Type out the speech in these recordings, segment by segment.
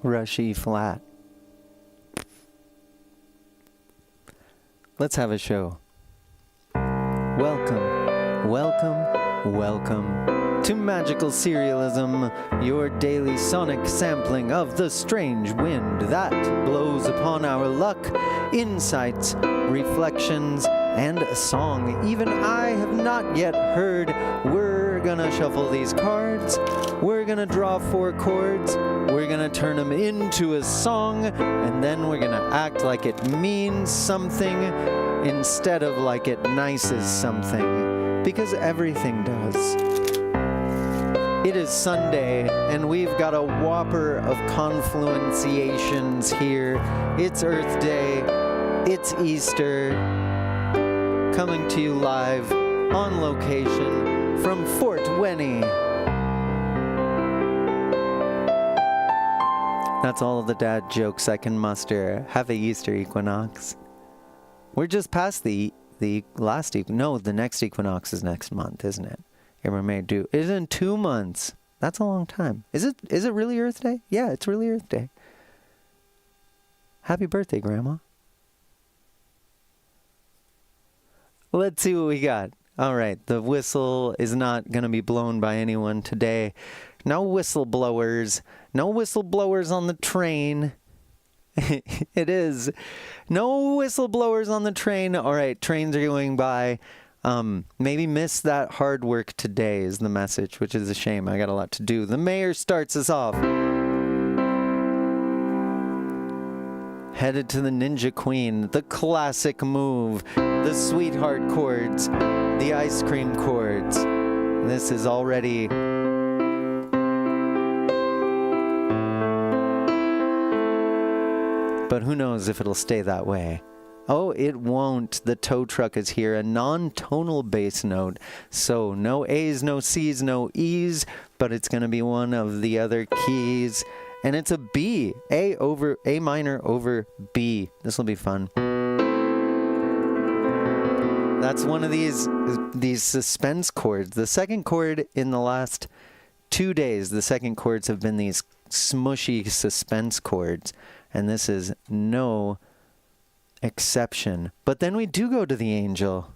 Rush E flat. Let's have a show. Welcome, welcome, welcome to Magical Serialism, your daily sonic sampling of the strange wind that blows upon our luck, insights, reflections, and a song even I have not yet heard. We're gonna shuffle these cards, we're gonna draw 4 chords, we're gonna turn them into a song, and then we're gonna act like it means something instead of like it nices something, because everything does. It is Sunday, and we've got a whopper of confluenciations here. It's Earth Day, it's Easter, coming to you live on location from Fort Winnie. That's all of the dad jokes I can muster. Have a Easter equinox. We're just past the last no, the next equinox is next month, isn't it? It may do. It's in 2 months. That's a long time. Is it really Earth Day? Yeah, it's really Earth Day. Happy birthday, Grandma. Let's see what we got. All right, the whistle is not going to be blown by anyone today. No whistleblowers. No whistleblowers on the train. It is. No whistleblowers on the train. All right, trains are going by. Maybe miss that hard work today is the message, which is a shame. I got a lot to do. The mayor starts us off. Headed to the Ninja Queen, the classic move, the sweetheart chords, the ice cream chords. This is already... But who knows if it'll stay that way. Oh, it won't. The tow truck is here, a non-tonal bass note. So no A's, no C's, no E's, but it's going to be one of the other keys. And it's a B. A minor over B. This will be fun. That's one of these suspense chords. The second chord in the last 2 days, the second chords have been these smushy suspense chords. And this is no exception. But then we do go to the angel.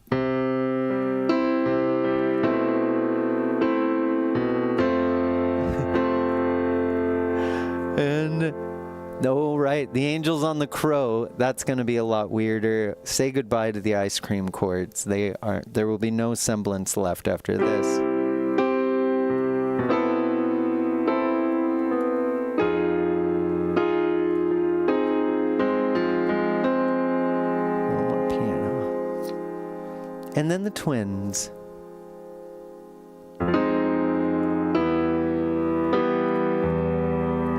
And oh right, the angel's on the crow. That's going to be a lot weirder. Say goodbye to the ice cream chords. There will be no semblance left after this. And then the twins.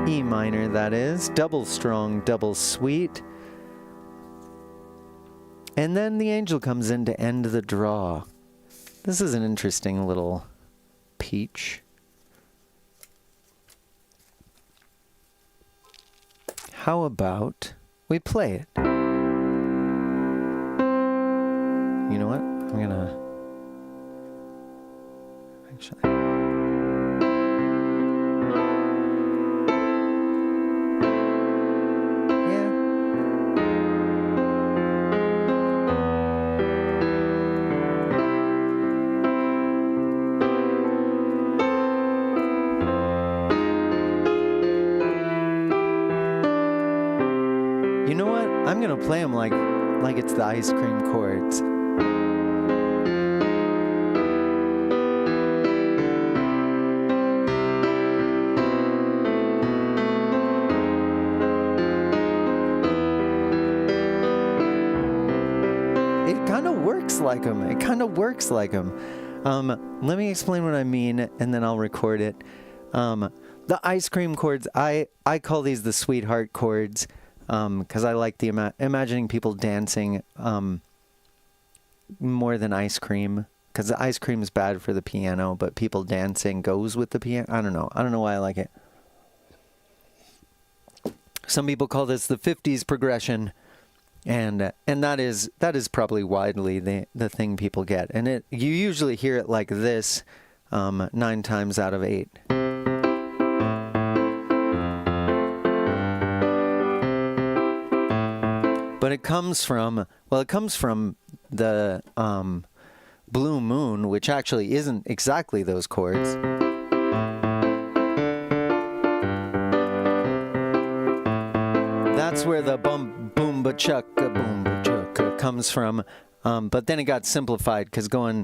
E minor, that is. Double strong, double sweet. And then the angel comes in to end the draw. This is an interesting little peach. How about we play it? You know what? I'm gonna... Actually... Yeah. You know what? I'm gonna play them like it's the ice cream chords. It kind of works like them. Let me explain what I mean, and then I'll record it. The ice cream chords, I call these the sweetheart chords, because I like the imagining people dancing more than ice cream, because the ice cream is bad for the piano, but people dancing goes with the piano. I don't know why I like it. Some people call this the 50s progression. And that is probably widely the thing people get, and you usually hear it like this 9 times out of 8. but it comes from the Blue Moon, which actually isn't exactly those chords. That's where the boomba chukka comes from, but then it got simplified because going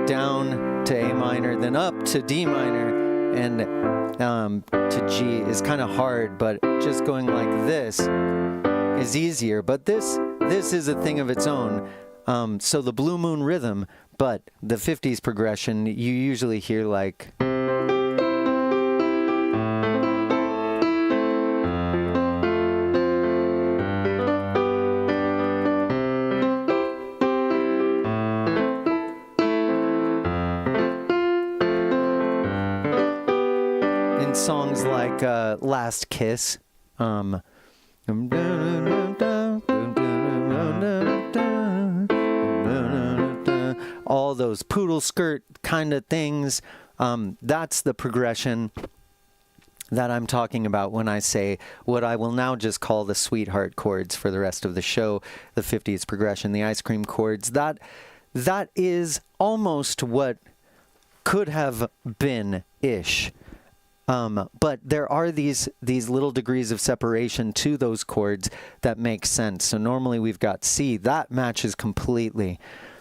down to A minor, then up to D minor, and to G is kind of hard, but just going like this is easier. But this is a thing of its own. So the Blue Moon rhythm, but the 50s progression, you usually hear like... in songs like Last Kiss, all those poodle skirt kind of things. That's the progression that I'm talking about when I say what I will now just call the sweetheart chords for the rest of the show, the 50s progression, the ice cream chords. That is almost what could have been-ish. But there are these little degrees of separation to those chords that make sense. So normally we've got C. That matches completely.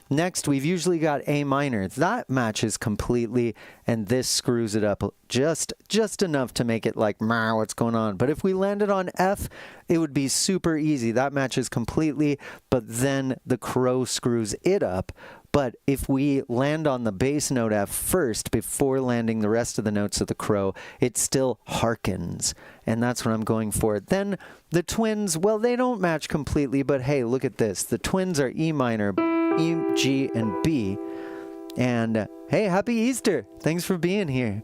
Next, we've usually got A minor. That matches completely, and this screws it up just enough to make it like, what's going on? But if we landed on F, it would be super easy. That matches completely, but then the crow screws it up. But if we land on the bass note F first before landing the rest of the notes of the crow, it still harkens. And that's what I'm going for. Then the twins, well, they don't match completely, but hey, look at this. The twins are E minor, E, G, and B. And hey, happy Easter. Thanks for being here.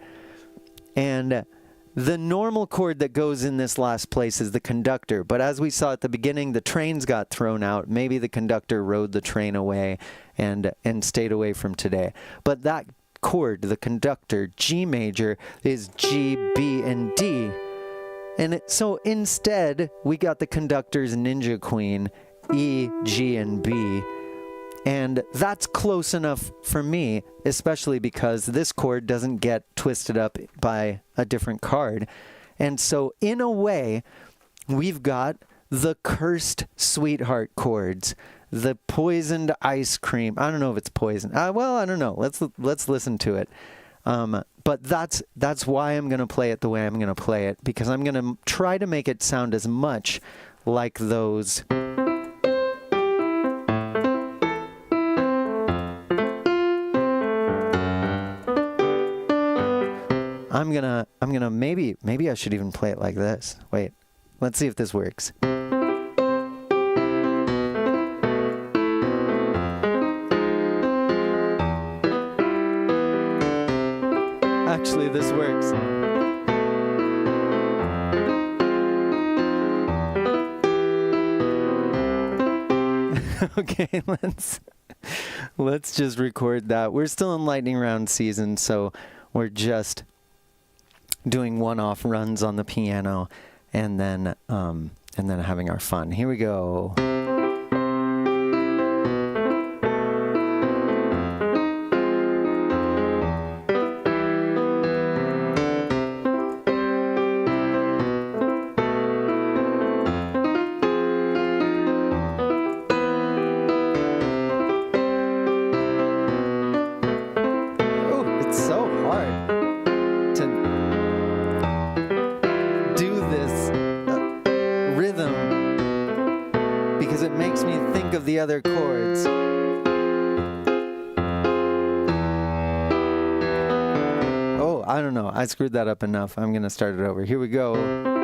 And the normal chord that goes in this last place is the conductor. But as we saw at the beginning, the trains got thrown out. Maybe the conductor rode the train away and stayed away from today. But that chord, the conductor, G major, is G, B, and D. And so instead, we got the conductor's Ninja Queen, E, G, and B. And that's close enough for me, especially because this chord doesn't get twisted up by a different card. And so in a way, we've got the cursed sweetheart chords, the poisoned ice cream. I don't know if it's poison. Well, I don't know. Let's listen to it. But that's why I'm going to play it the way I'm going to play it, because I'm going to try to make it sound as much like those... I'm gonna maybe I should even play it like this. Wait, let's see if this works. Actually, this works. Okay, let's just record that. We're still in lightning round season, so we're just doing one-off runs on the piano and then having our fun. Here we go. Oh, it's so hard to do this rhythm because it makes me think of the other chords. Oh, I don't know. I screwed that up enough. I'm going to start it over. Here we go.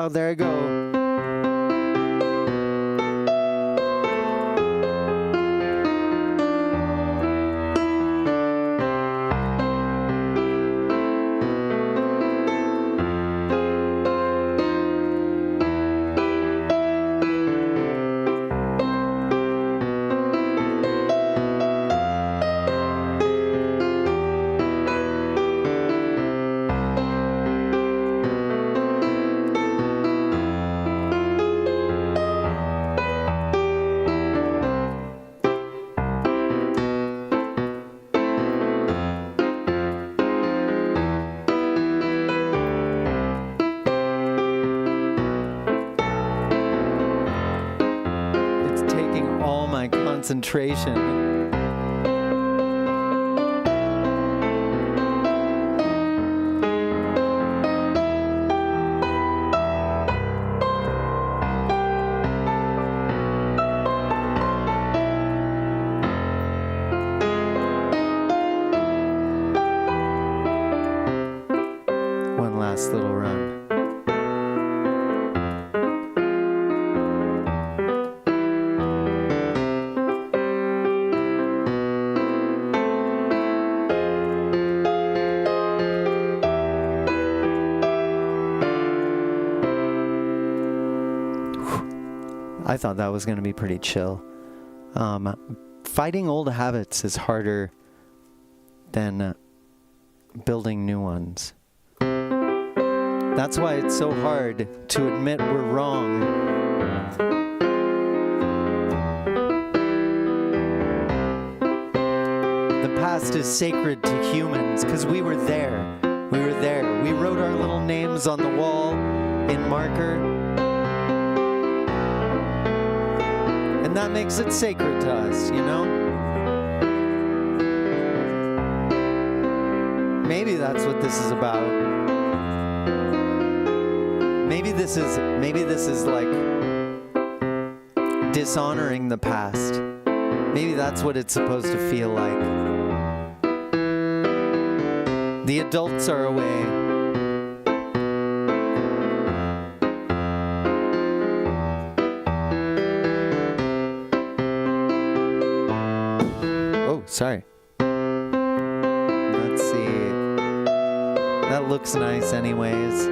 Oh, there I go. Concentration. One last little run. I thought that was going to be pretty chill. Fighting old habits is harder than building new ones. That's why it's so hard to admit we're wrong. The past is sacred to humans because we were there. We were there. We wrote our little names on the wall in marker. And that makes it sacred to us, you know? Maybe that's what this is about. Maybe this is like dishonoring the past. Maybe that's what it's supposed to feel like. The adults are away. Sorry. Let's see. That looks nice anyways.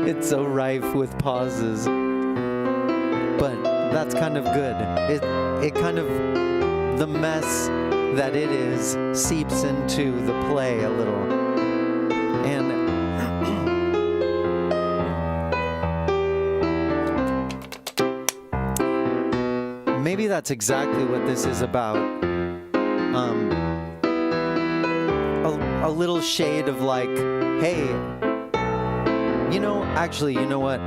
It's so rife with pauses. But that's kind of good. It kind of, the mess that it is seeps into the play a little. And maybe that's exactly what this is about. A little shade of like, hey, you know, actually, you know what?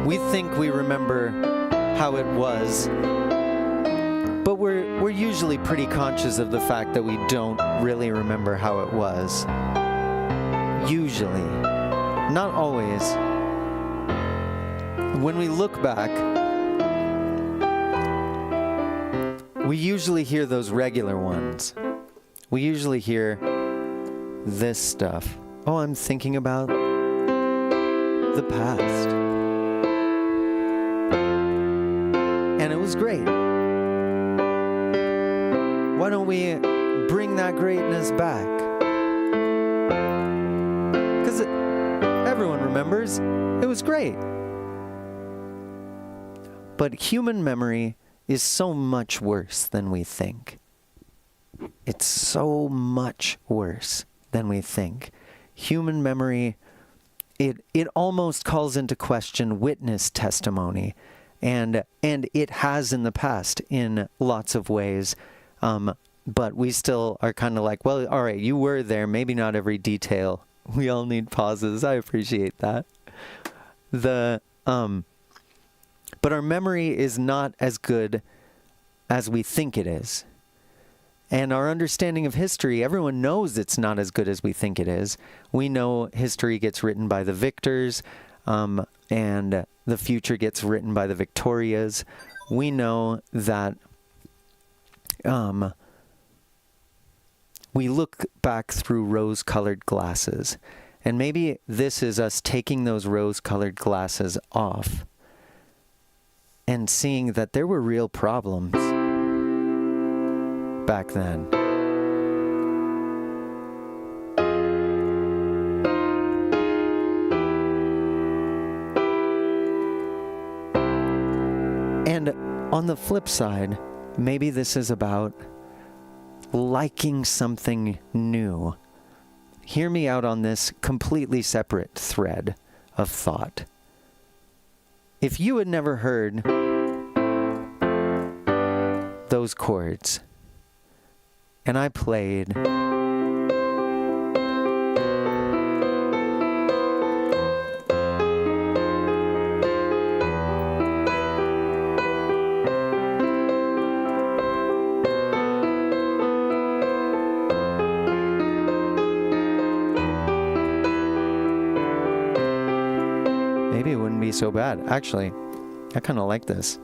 We think we remember how it was. But we're usually pretty conscious of the fact that we don't really remember how it was. Usually. Not always. When we look back, we usually hear those regular ones. We usually hear this stuff. Oh, I'm thinking about the past. And it was great. Why don't we bring that greatness back? Because everyone remembers it was great. But human memory is so much worse than we think. It's so much worse than we think. Human memory, it almost calls into question witness testimony. And it has in the past in lots of ways. But we still are kind of like, well, all right, you were there. Maybe not every detail. We all need pauses. I appreciate that. But our memory is not as good as we think it is. And our understanding of history, everyone knows it's not as good as we think it is. We know history gets written by the victors, and the future gets written by the Victorias. We know that we look back through rose-colored glasses. And maybe this is us taking those rose-colored glasses off and seeing that there were real problems back then. And on the flip side, maybe this is about liking something new. Hear me out on this completely separate thread of thought. If you had never heard those chords, and I played maybe it wouldn't be so bad. Actually, I kind of like this.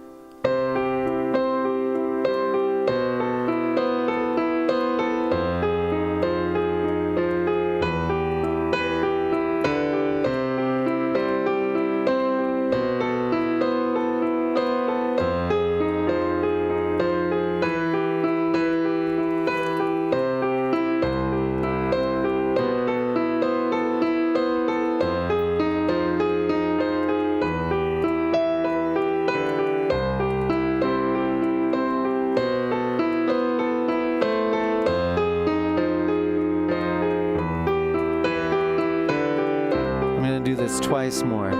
Do this twice more.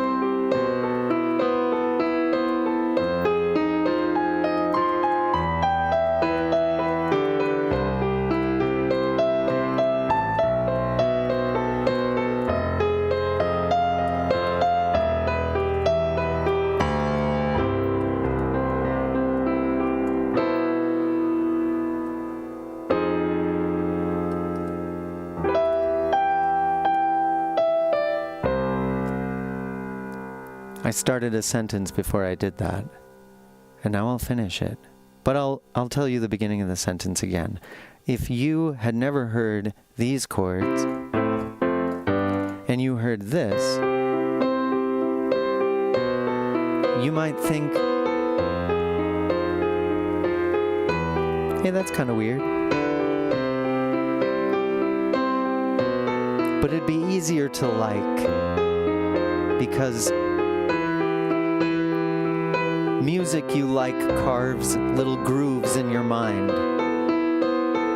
I started a sentence before I did that, and now I'll finish it. But I'll tell you the beginning of the sentence again. If you had never heard these chords, and you heard this, you might think, hey, that's kind of weird. But it'd be easier to like, because music you like carves little grooves in your mind.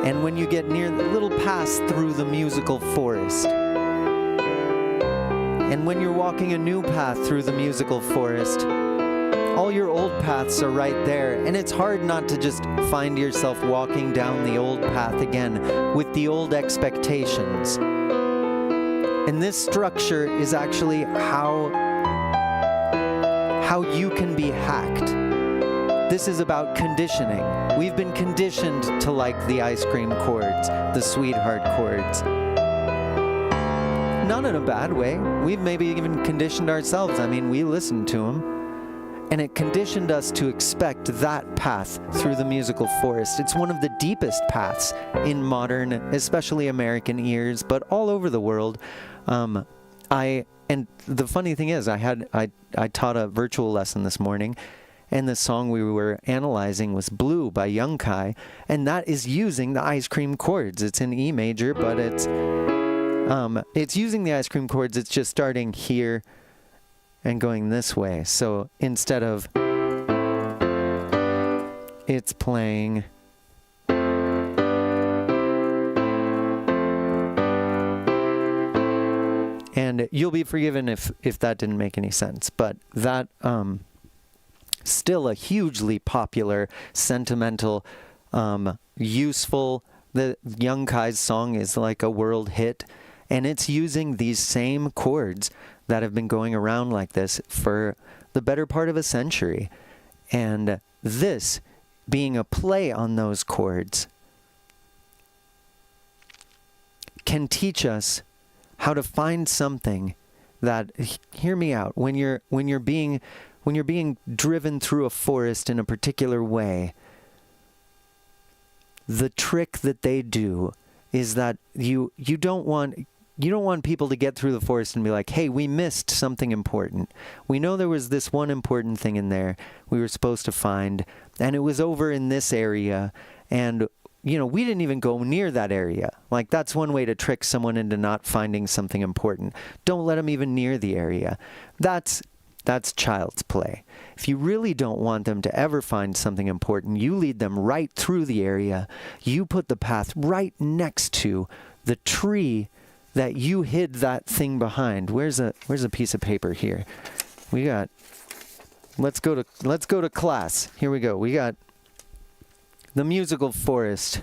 And when you get near the little pass through the musical forest, and when you're walking a new path through the musical forest, all your old paths are right there, and it's hard not to just find yourself walking down the old path again with the old expectations. And this structure is actually how you can be hacked. This is about conditioning. We've been conditioned to like the ice cream chords, the sweetheart chords. Not in a bad way. We've maybe even conditioned ourselves. I mean, we listened to them. And it conditioned us to expect that path through the musical forest. It's one of the deepest paths in modern, especially American ears, but all over the world. And the funny thing is, I taught a virtual lesson this morning, and the song we were analyzing was Blue by Young Kai, and that is using the ice cream chords. It's in E major, but it's using the ice cream chords. It's just starting here and going this way. So instead of, it's playing and you'll be forgiven if that didn't make any sense. But that still a hugely popular, sentimental, useful. The Young Kai's song is like a world hit, and it's using these same chords that have been going around like this for the better part of a century. And this being a play on those chords can teach us how to find something that, hear me out, when you're being driven through a forest in a particular way, the trick that they do is that you don't want people to get through the forest and be like, hey, we missed something important. We know there was this one important thing in there we were supposed to find, and it was over in this area, and we didn't even go near that area. Like, that's one way to trick someone into not finding something important. Don't let them even near the area. That's child's play. If you really don't want them to ever find something important, you lead them right through the area. You put the path right next to the tree that you hid that thing behind. Where's a piece of paper here? Let's go to class. Here we go. We got the musical forest.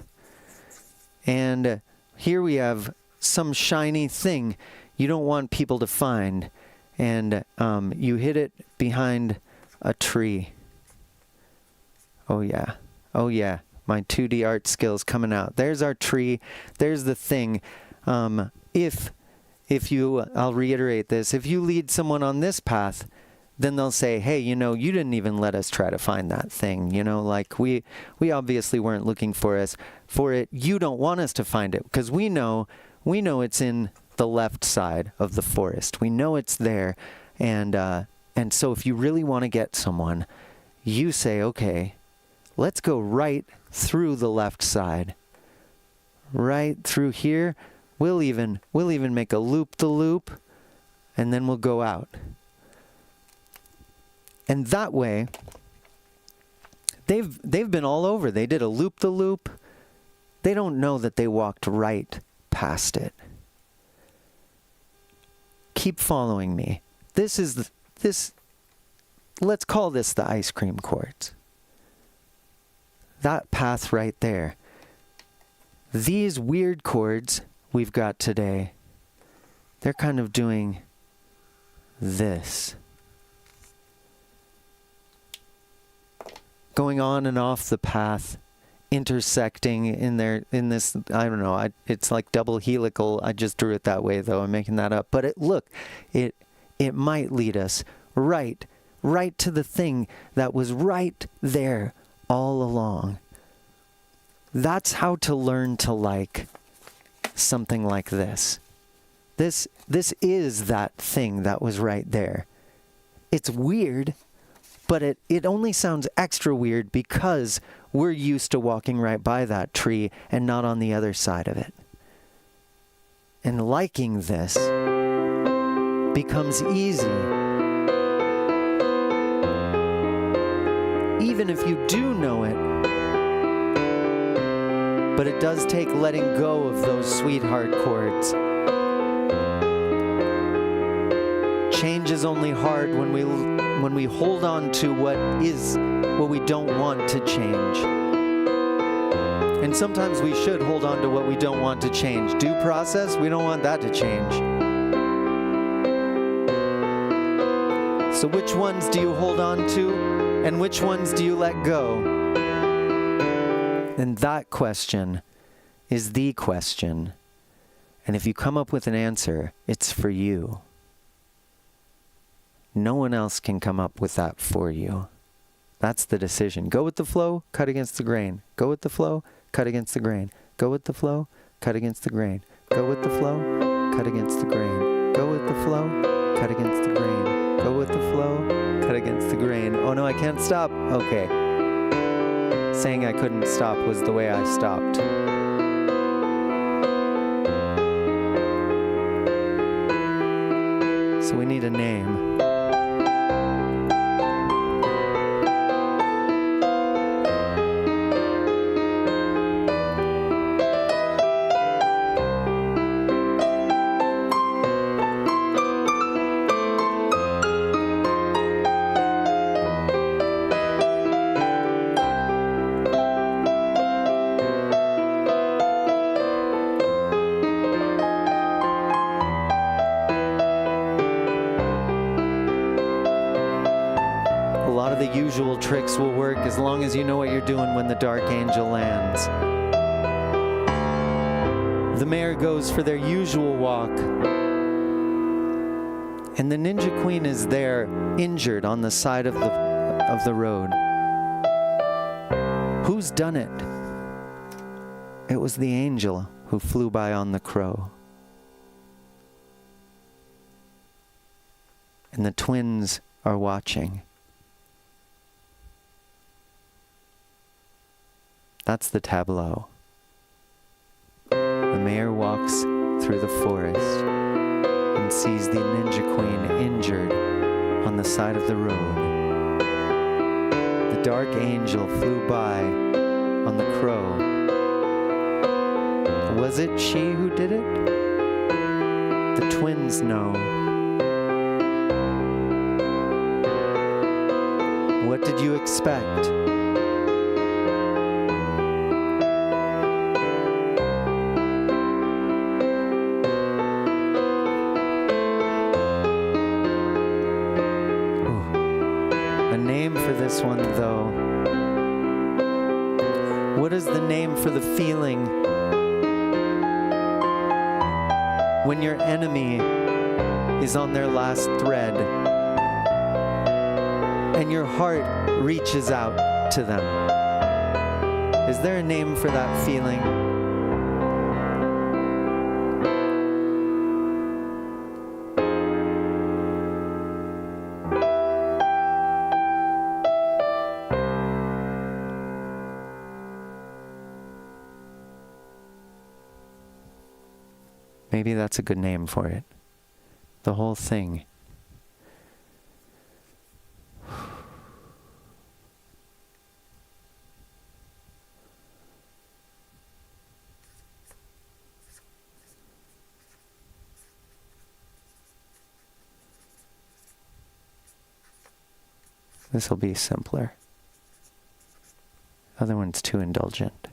And here we have some shiny thing you don't want people to find. And you hid it behind a tree. Oh yeah. My 2D art skills coming out. There's our tree. There's the thing. If I'll reiterate this, if you lead someone on this path, then they'll say, hey, you didn't even let us try to find that thing. Like we obviously weren't looking for it. You don't want us to find it because we know it's in the left side of the forest. We know it's there. And so if you really want to get someone, you say, okay, let's go right through the left side. Right through here. We'll even make a loop-the-loop, and then we'll go out. And that way, they've been all over. They did a loop-the-loop. They don't know that they walked right past it. Keep following me. Let's call this the ice cream court. That path right there. These weird chords we've got today, they're kind of doing this. Going on and off the path, intersecting in this, I don't know, it's like double helical. I just drew it that way though, I'm making that up. But it might lead us right to the thing that was right there all along. That's how to learn to like something like this. This is that thing that was right there. It's weird, but it only sounds extra weird because we're used to walking right by that tree and not on the other side of it. And liking this becomes easy. Even if you do know it, but it does take letting go of those sweetheart chords. Change is only hard when we hold on to what we don't want to change. And sometimes we should hold on to what we don't want to change. Due process, we don't want that to change. So which ones do you hold on to, and which ones do you let go? And that question is the question. And if you come up with an answer, it's for you. No one else can come up with that for you. That's the decision. Go with the flow, cut against the grain. Go with the flow, cut against the grain. Go with the flow, cut against the grain. Go with the flow, cut against the grain. Go with the flow, cut against the grain. Go with the flow, cut against the grain. Oh no, I can't stop. Okay. Saying I couldn't stop was the way I stopped. So we need a name. Usual tricks will work as long as you know what you're doing when the dark angel lands. The mare goes for their usual walk, And the Ninja Queen is there, injured on the side of the road. Who's done it? It was the angel who flew by on the crow. And the twins are watching. That's the tableau. The mayor walks through the forest and sees the Ninja Queen injured on the side of the road. The dark angel flew by on the crow. Was it she who did it? The twins know. What did you expect? This one, though. What is the name for the feeling when your enemy is on their last thread and your heart reaches out to them? Is there a name for that feeling? Maybe that's a good name for it. The whole thing. This will be simpler. The other one's too indulgent.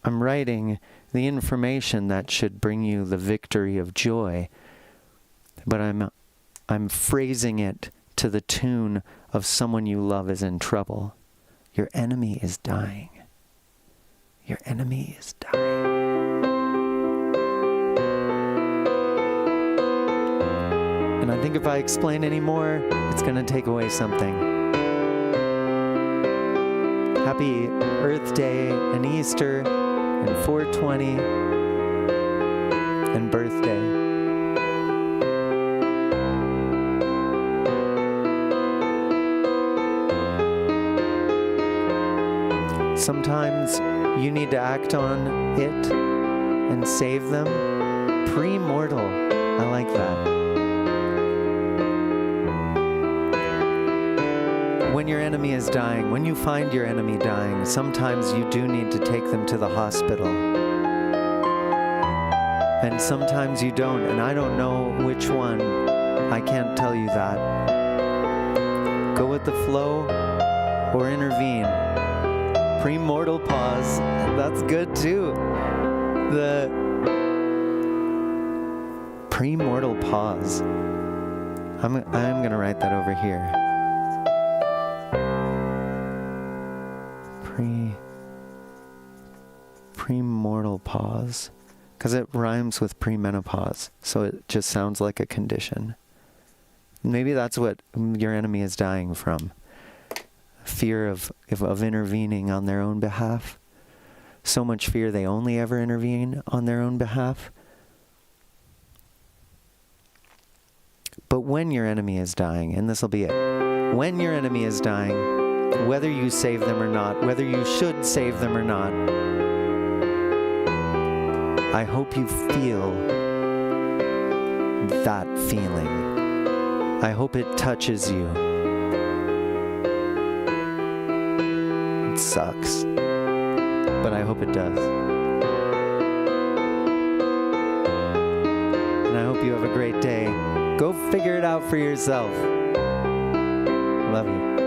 I'm writing the information that should bring you the victory of joy, but I'm phrasing it to the tune of someone you love is in trouble. Your enemy is dying. Your enemy is dying. And I think if I explain any more, it's going to take away something. Happy Earth Day and Easter and 420 and birthday. Sometimes you need to act on it and save them. Pre-mortal. I like that. When your enemy is dying, when you find your enemy dying, sometimes you do need to take them to the hospital. And sometimes you don't, and I don't know which one. I can't tell you that. Go with the flow or intervene. Premortal pause, that's good too. The premortal pause. I'm gonna write that over here. Premortal pause, because it rhymes with premenopause, so it just sounds like a condition. Maybe that's what your enemy is dying from. Fear of intervening on their own behalf. So much fear they only ever intervene on their own behalf. But when your enemy is dying, and this will be it, when your enemy is dying, whether you save them or not, whether you should save them or not, I hope you feel that feeling. I hope it touches you. It sucks, but I hope it does. And I hope you have a great day. Go figure it out for yourself. Love you.